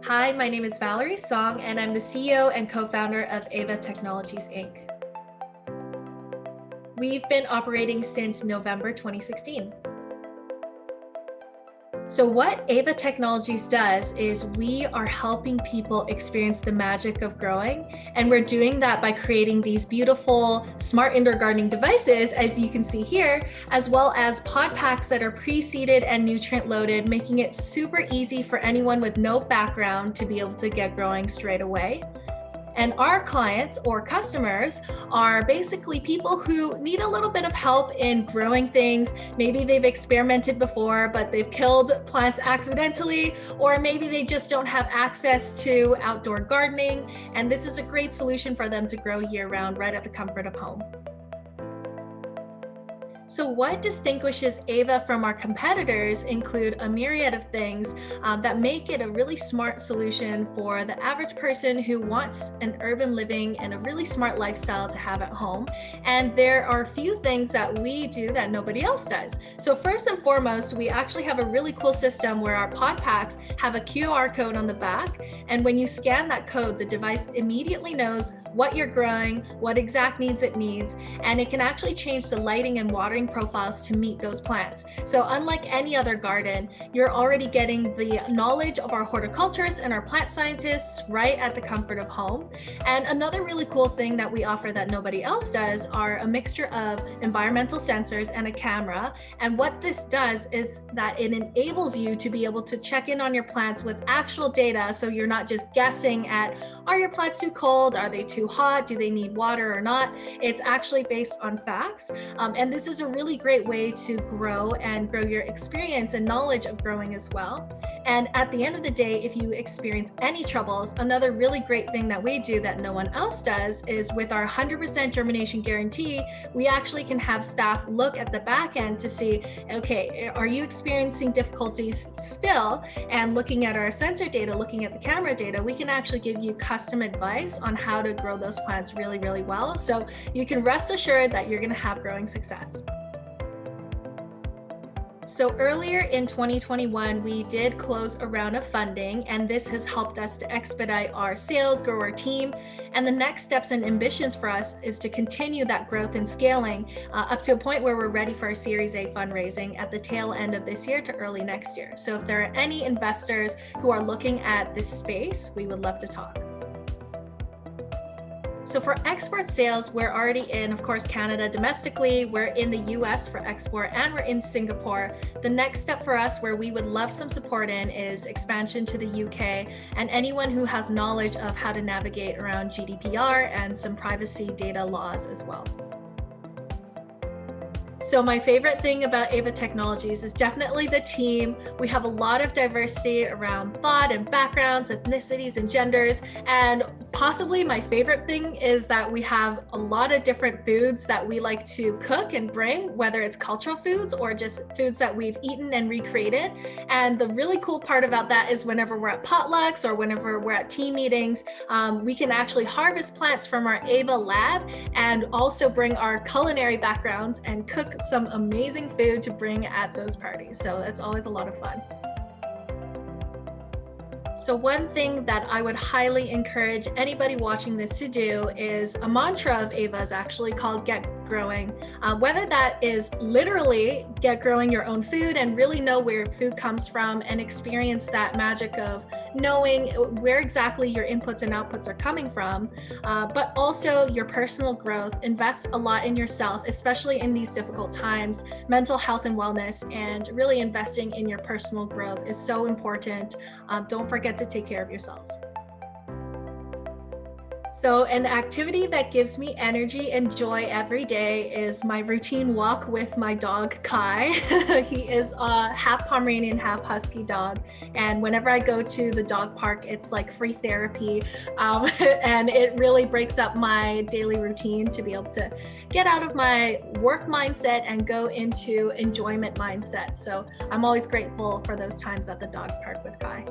Hi, my name is Valerie Song, and I'm the CEO and co-founder of Ava Technologies, Inc. We've been operating since November 2016. So what Ava Technologies does is we are helping people experience the magic of growing, and we're doing that by creating these beautiful smart indoor gardening devices, as you can see here, as well as pod packs that are pre-seeded and nutrient loaded, making it super easy for anyone with no background to be able to get growing straight away. And our clients or customers are basically people who need a little bit of help in growing things. Maybe they've experimented before, but they've killed plants accidentally, or maybe they just don't have access to outdoor gardening. And this is a great solution for them to grow year-round right at the comfort of home. So what distinguishes Ava from our competitors include a myriad of things that make it a really smart solution for the average person who wants an urban living and a really smart lifestyle to have at home. And there are a few things that we do that nobody else does. So first and foremost, we actually have a really cool system where our pod packs have a QR code on the back. And when you scan that code, the device immediately knows what you're growing, what exact needs it needs, and it can actually change the lighting and watering profiles to meet those plants. So unlike any other garden, you're already getting the knowledge of our horticulturists and our plant scientists right at the comfort of home. And another really cool thing that we offer that nobody else does are a mixture of environmental sensors and a camera. And what this does is that it enables you to be able to check in on your plants with actual data, so you're not just guessing at, are your plants too cold? Are they too hot? Do they need water or not? It's actually based on facts. And this is a really great way to grow and grow your experience and knowledge of growing as well. And at the end of the day, if you experience any troubles, another really great thing that we do that no one else does is with our 100% germination guarantee, we actually can have staff look at the back end to see, okay, are you experiencing difficulties still? And looking at our sensor data, looking at the camera data, we can actually give you custom advice on how to grow those plants really, really well. So you can rest assured that you're going to have growing success. So earlier in 2021, we did close a round of funding, and this has helped us to expedite our sales, grow our team. And the next steps and ambitions for us is to continue that growth and scaling up to a point where we're ready for our Series A fundraising at the tail end of this year to early next year. So if there are any investors who are looking at this space, we would love to talk. So for export sales, we're already in, of course, Canada domestically, we're in the US for export, and we're in Singapore. The next step for us where we would love some support in is expansion to the UK, and anyone who has knowledge of how to navigate around GDPR and some privacy data laws as well. So my favorite thing about Ava Technologies is definitely the team. We have a lot of diversity around thought and backgrounds, ethnicities and genders. And possibly my favorite thing is that we have a lot of different foods that we like to cook and bring, whether it's cultural foods or just foods that we've eaten and recreated. And the really cool part about that is whenever we're at potlucks or whenever we're at team meetings, we can actually harvest plants from our Ava lab and also bring our culinary backgrounds and cook some amazing food to bring at those parties. So it's always a lot of fun. So one thing that I would highly encourage anybody watching this to do is a mantra of Ava is actually called Get Growing. Whether that is literally get growing your own food and really know where food comes from and experience that magic of knowing where exactly your inputs and outputs are coming from, but also your personal growth. Invest a lot in yourself, especially in these difficult times. Mental health and wellness and really investing in your personal growth is so important. Don't forget to take care of yourselves. So an activity that gives me energy and joy every day is my routine walk with my dog, Kai. He is a half Pomeranian, half Husky dog. And whenever I go to the dog park, it's like free therapy. And it really breaks up my daily routine to be able to get out of my work mindset and go into enjoyment mindset. So I'm always grateful for those times at the dog park with Kai.